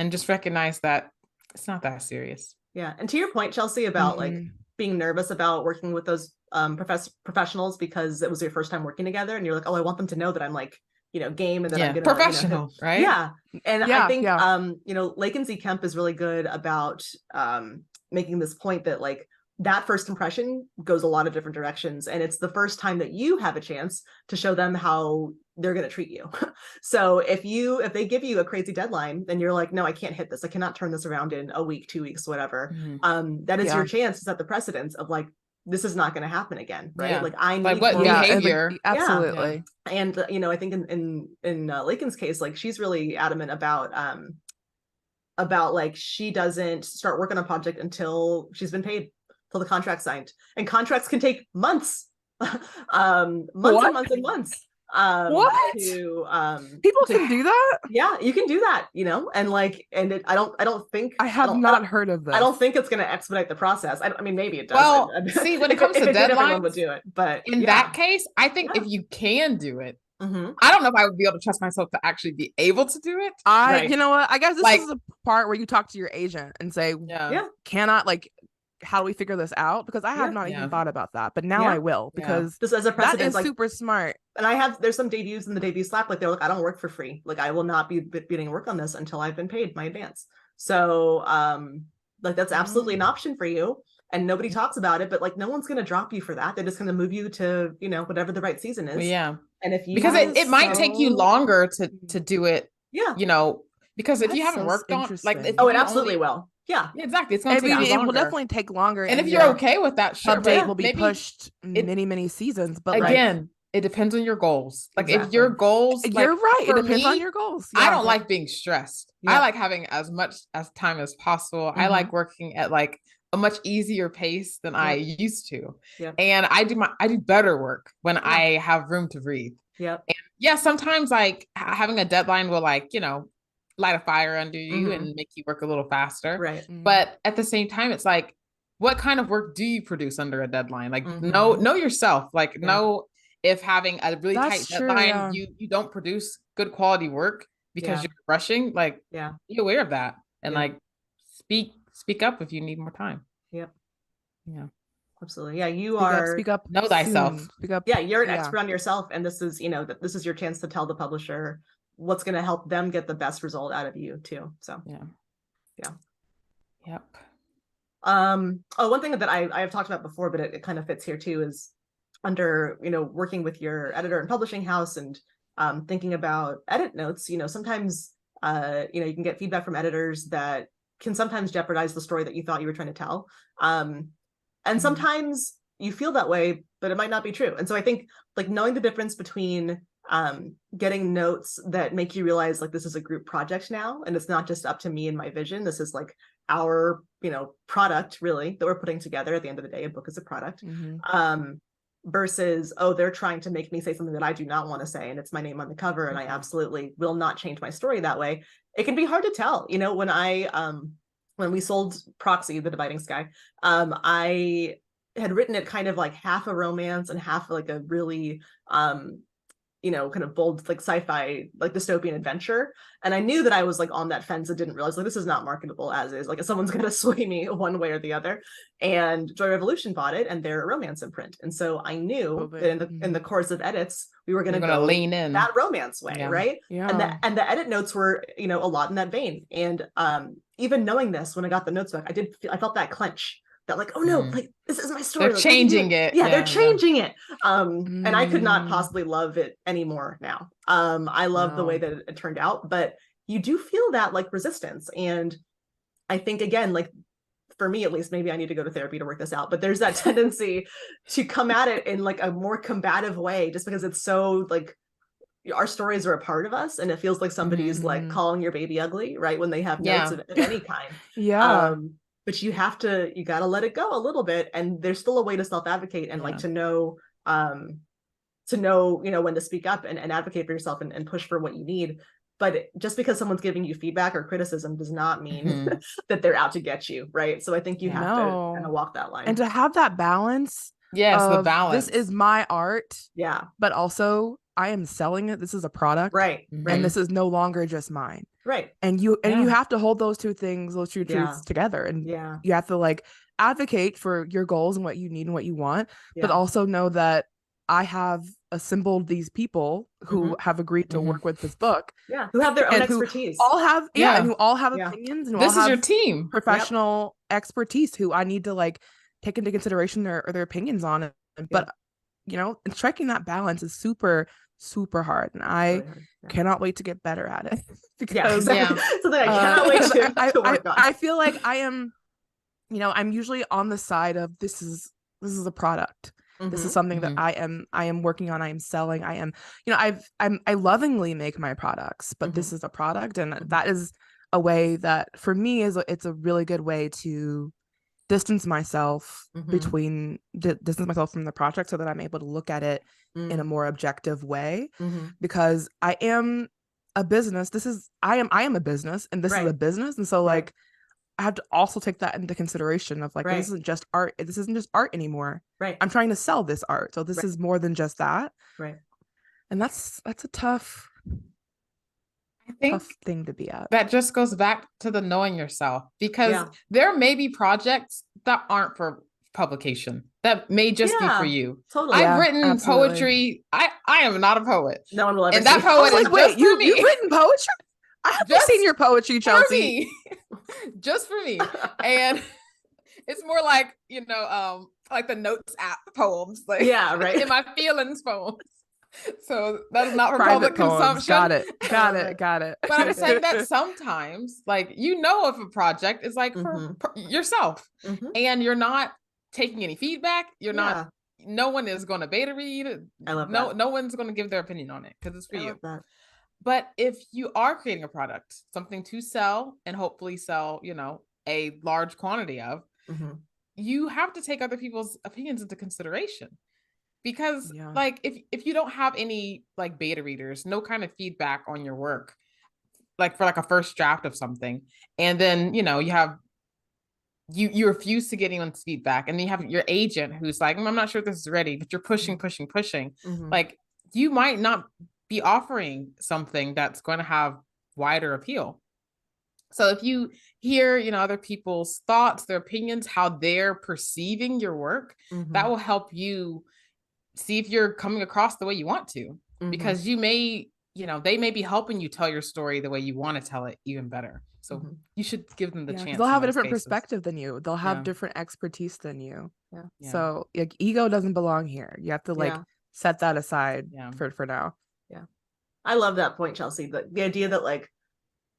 just recognize that it's not that serious. Yeah. And to your point, Chelsea, about like being nervous about working with those professionals because it was your first time working together, and you're like, oh, I want them to know that I'm like, game, and that I'm gonna professional, right? Yeah. And I think Lake and Z Kemp is really good about making this point that like that first impression goes a lot of different directions, and it's the first time that you have a chance to show them how they're going to treat you. So if they give you a crazy deadline, then you're like, no, I can't hit this. I cannot turn this around in a week, 2 weeks, whatever. That is your chance to set the precedence of like, this is not going to happen again, right? Like, I need what behavior. Absolutely. And I think in Lakin's case, like, she's really adamant about like, she doesn't start working on a project until she's been paid, till the contract's signed, and contracts can take months, and months. What? People can do that? Yeah, you can do that, and like, I don't think I have not heard of this. I don't think it's going to expedite the process. I mean, maybe it does. Well, see, when it comes to deadlines, everyone would do it. But in that case, I think if you can do it, I don't know if I would be able to trust myself to actually be able to do it. You know what? I guess this is a part where you talk to your agent and say, cannot, like, how do we figure this out? Because I have not even thought about that, but now I will, because just as a precedent, that is like, super smart. And there's some debuts in the debut slap, like, they're like, I don't work for free. Like, I will not be getting work on this until I've been paid my advance. So like, that's absolutely an option for you. And nobody talks about it, but like, no one's going to drop you for that. They're just going to move you to, whatever the right season is. Yeah. And if you, because it might take you longer to do it. Yeah. Because if you haven't worked on, like, it absolutely will. Yeah, exactly. It's going to take longer. It will definitely take longer. And if you're okay with that, sure, update will be pushed many seasons. But again, it depends on your goals. Like, if your goals, you're right. It depends on your goals. I don't like being stressed. I like having as much as time as possible. I like working at like a much easier pace than I used to. And I do better work when I have room to breathe. And sometimes like having a deadline will, like, light a fire under you and make you work a little faster. Right. But at the same time, it's like, what kind of work do you produce under a deadline? Like, know yourself. Like, know if having a really tight deadline, you don't produce good quality work because you're rushing. Like, be aware of that, and like, speak up if you need more time. Yeah. Absolutely. Yeah, speak up. Know thyself. Speak up. Yeah, you're an expert on yourself, and this is, this is your chance to tell the publisher what's going to help them get the best result out of you too. So Yep. One thing that I have talked about before, but it kind of fits here too, is under, working with your editor and publishing house and thinking about edit notes, sometimes, you can get feedback from editors that can sometimes jeopardize the story that you thought you were trying to tell. And sometimes you feel that way, but it might not be true. And so I think like knowing the difference between getting notes that make you realize like this is a group project now, and it's not just up to me and my vision. This is like our, product really that we're putting together. At the end of the day, a book is a product. Versus, oh, they're trying to make me say something that I do not want to say, and it's my name on the cover, and I absolutely will not change my story that way. It can be hard to tell. When we sold Proxy, The Dividing Sky, I had written it kind of like half a romance and half like a really kind of bold like sci-fi like dystopian adventure, and I knew that I was like on that fence and didn't realize like this is not marketable as is, like if someone's going to sway me one way or the other. And Joy Revolution bought it, and they're a romance imprint, and so I knew that in the course of edits we were going to go lean in that romance way, right? And the edit notes were a lot in that vein. And even knowing this, when I got the notes back, I felt that clench, that like, oh no, like this is my story. They're like, changing it. Yeah, they're changing it. And I could not possibly love it anymore now. I love the way that it turned out, but you do feel that like resistance. And I think again, like for me at least, maybe I need to go to therapy to work this out, but there's that tendency to come at it in like a more combative way, just because it's so like our stories are a part of us, and it feels like somebody's like calling your baby ugly, right? When they have notes of any kind. But you got to let it go a little bit. And there's still a way to self-advocate and like to know, when to speak up and advocate for yourself and push for what you need. But just because someone's giving you feedback or criticism does not mean that they're out to get you, right? So I think you have to kind of walk that line. And to have that balance. Yes, the balance. This is my art. Yeah. But also I am selling it. This is a product. Right. And this is no longer just mine. Right. And you have to hold those two truths together. And you have to like advocate for your goals and what you need and what you want, but also know that I have assembled these people who have agreed to work with this book. Yeah. Who have their own expertise. All have and who all have opinions, and this all is have your team. Professional expertise who I need to like take into consideration their opinions on it. But and striking that balance is super hard, and I cannot wait to get better at it. Because something I cannot wait to work on. I feel like I am, I'm usually on the side of this is a product. This is something that I am working on. I am selling. I am, I lovingly make my products, but this is a product, and that is a way that for me it's a really good way to distance myself distance myself from the project, so that I'm able to look at it in a more objective way, because I am a business. I am a business, and this is a business. And so like, I have to also take that into consideration of like, this isn't just art. This isn't just art anymore. Right. I'm trying to sell this art. So this is more than just that. Right. And that's a tough thing to be at. That just goes back to the knowing yourself, because there may be projects that aren't for publication, that may just be for you. Totally. I've written poetry. I am not a poet. No one will ever. And that poet is wait, you've written poetry? I haven't seen your poetry, Chelsea. Just for me. And it's more like, like the Notes app poems, like in my feelings poems. So that is not for public consumption. Got it. But I'm saying that sometimes, like, if a project is like for yourself, and you're not taking any feedback, you're not. No one is going to beta read. I love that. No one's going to give their opinion on it because it's for you. But if you are creating a product, something to sell and hopefully sell, a large quantity of, you have to take other people's opinions into consideration. Because like, if you don't have any like beta readers, no kind of feedback on your work, like for like a first draft of something, and then, you refuse to get anyone's feedback, and then you have your agent who's like, I'm not sure if this is ready, but you're pushing. Like, you might not be offering something that's going to have wider appeal. So if you hear, other people's thoughts, their opinions, how they're perceiving your work, that will help you see if you're coming across the way you want to, because you may they may be helping you tell your story the way you want to tell it even better. So you should give them the chance. They'll have a different perspective than you. They'll have different expertise than you. So like ego doesn't belong here. You have to like set that aside for now. Yeah. I love that point, Chelsea. The idea that like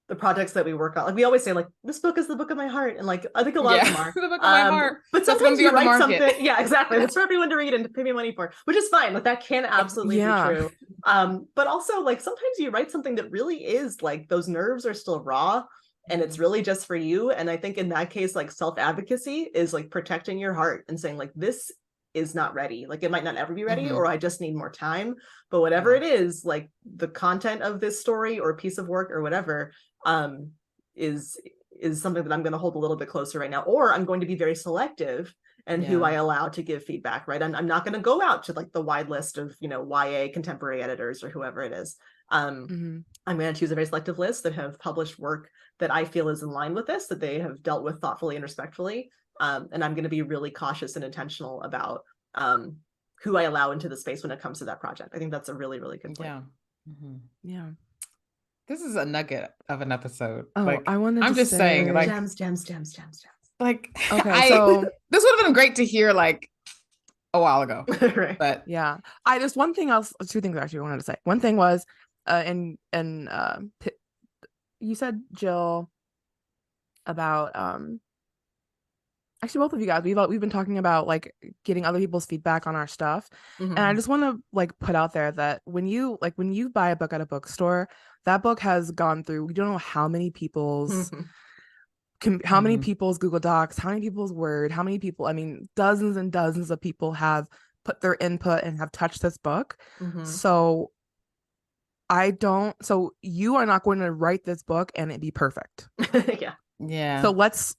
the projects that we work on, like we always say, like this book is the book of my heart, and like I think a lot of them are the book of my heart. But sometimes you write something, exactly. That's for everyone to read and to pay me money for, which is fine. Like that can absolutely be true. But also like sometimes you write something that really is like those nerves are still raw, and it's really just for you. And I think in that case, like self-advocacy is like protecting your heart and saying like this is not ready. Like it might not ever be ready, or I just need more time. But whatever it is, like the content of this story or piece of work or whatever, is something that I'm going to hold a little bit closer right now, or I'm going to be very selective in who I allow to give feedback, right? I'm not going to go out to like the wide list of, YA contemporary editors or whoever it is. I'm going to choose a very selective list that have published work that I feel is in line with this, that they have dealt with thoughtfully and respectfully. And I'm going to be really cautious and intentional about who I allow into the space when it comes to that project. I think that's a really, really good point. Yeah. This is a nugget of an episode. Oh, like, I'm just saying, like gems. Like, okay, so this would have been great to hear like a while ago. Right. But yeah, just one thing else, two things actually I wanted to say. One thing was, you said, Jill, about actually both of you guys, we've been talking about like getting other people's feedback on our stuff. And I just want to like put out there that when you buy a book at a bookstore, that book has gone through, we don't know how many people's how many people's Google Docs, how many people's Word, how many people, I mean, dozens and dozens of people have put their input and have touched this book. So you are not going to write this book and it be perfect. So let's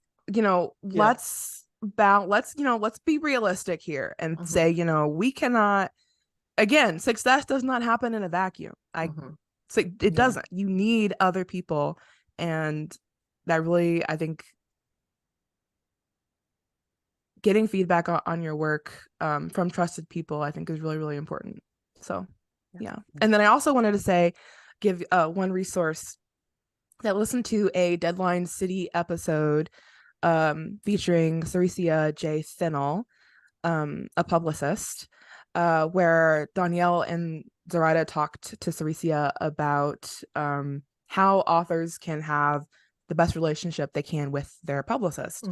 be realistic here and say, we cannot, again, success does not happen in a vacuum. It doesn't. You need other people, and that really, I think, getting feedback on your work from trusted people, I think, is really, really important. So yeah. And then I also wanted to give one resource that listened to a Deadline City episode featuring Ceresia J. Fennell, a publicist, where Danielle and Zoraida talked to Ceresia about how authors can have the best relationship they can with their publicist.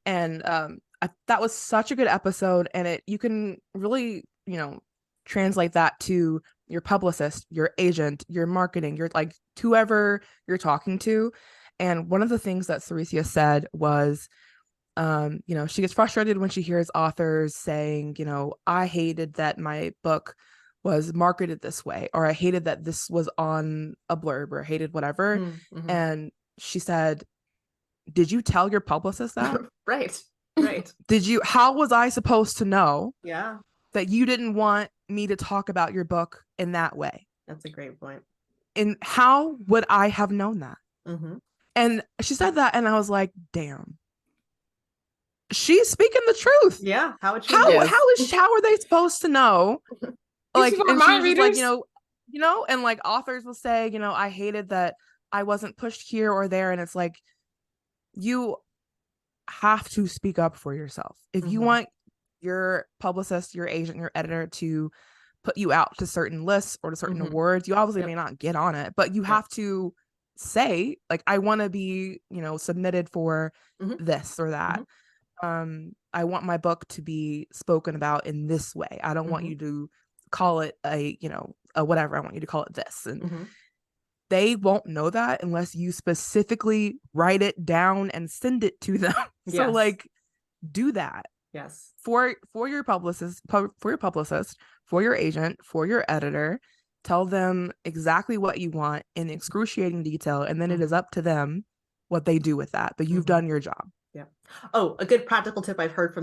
And that was such a good episode, and you can really, translate that to your publicist, your agent, your marketing, your like whoever you're talking to. And one of the things that Ceresia said was, she gets frustrated when she hears authors saying, I hated that my book was marketed this way, or I hated that this was on a blurb, or hated whatever. And she said, did you tell your publicist that? Right. How was I supposed to know that you didn't want me to talk about your book in that way? That's a great point. And how would I have known that? And she said that, and I was like, damn, she's speaking the truth. Yeah. How are they supposed to know? Like, and my she's readers, like, and like authors will say, I hated that I wasn't pushed here or there. And it's like, you have to speak up for yourself. If you want your publicist, your agent, your editor to put you out to certain lists or to certain awards, you obviously may not get on it, but you have to say, like, I want to be, submitted for this or that. I want my book to be spoken about in this way. I don't want you to call it a whatever. I want you to call it this. And they won't know that unless you specifically write it down and send it to them. So like, do that. Yes. For your publicist, for your agent, for your editor, tell them exactly what you want in excruciating detail, and then it is up to them what they do with that. But you've done your job. Yeah. Oh, a good practical tip I've heard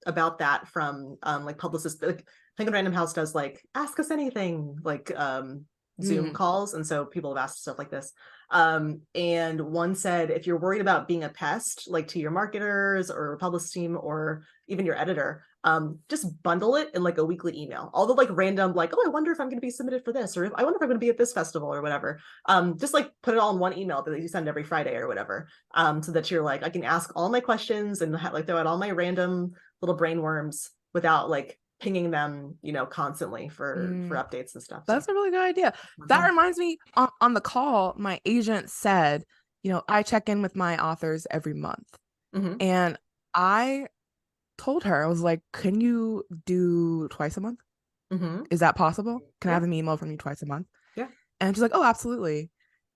about that from like publicists. Like Penguin Random House does like ask us anything, like Zoom calls, and so people have asked stuff like this. And one said, if you're worried about being a pest, like to your marketers or publicist team or even your editor, just bundle it in like a weekly email. All the like random, like, oh, I wonder if I'm going to be submitted for this, or I wonder if I'm going to be at this festival or whatever. Just like put it all in one email that you send every Friday or whatever, so that you're like, I can ask all my questions and like throw out all my random little brain worms without like pinging them, constantly for updates and stuff. That's a really good idea. That reminds me, on the call, my agent said, I check in with my authors every month. And I told her, I was like, can you do twice a month? Is that possible? Can I have an email from you twice a month? Yeah. And she's like, oh, absolutely.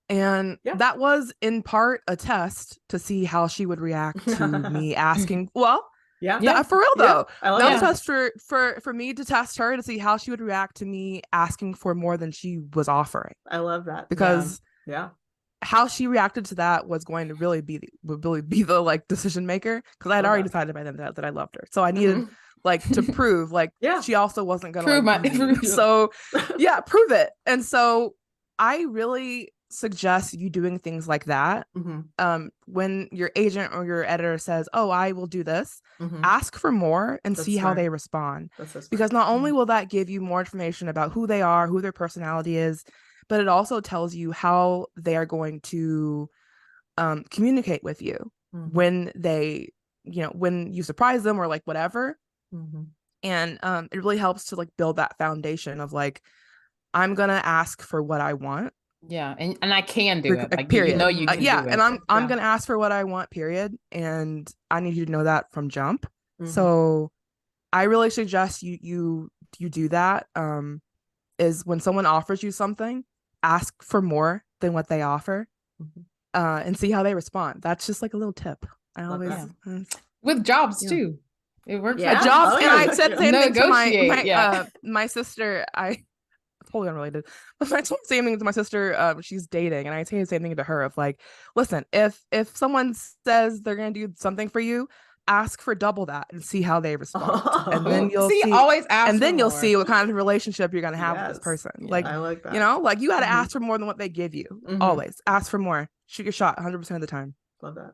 And that was in part a test to see how she would react to me asking. Well, for real though. That was a test for me to test her to see how she would react to me asking for more than she was offering. I love that. Because how she reacted to that was going to really be the like decision maker, because I had already decided by then that I loved her. So I needed like to prove like she also wasn't gonna prove so prove it. And so I really suggest you doing things like that. When your agent or your editor says, oh, I will do this, ask for more and see how they respond. Because not only will that give you more information about who they are, who their personality is, but it also tells you how they are going to communicate with you when they, when you surprise them or like whatever. And it really helps to like build that foundation of like, I'm gonna ask for what I want. Yeah, and I can do it. Like, period. You can do it. And I'm gonna ask for what I want, period. And I need you to know that from jump. So I really suggest you do that. Is when someone offers you something, ask for more than what they offer, and see how they respond. That's just like a little tip. I always with jobs too. It works. Yeah. Jobs, and I said the same thing to my sister. I totally unrelated, but I told the same thing to my sister. She's dating, and I say the same thing to her of like, listen, if someone says they're gonna do something for you, ask for double that and see how they respond. And then you'll see always ask, and then you'll see what kind of relationship you're gonna have with this person. Like, I like that. Like you gotta ask for more than what they give you. Always ask for more. Shoot your shot 100% of the time. Love that.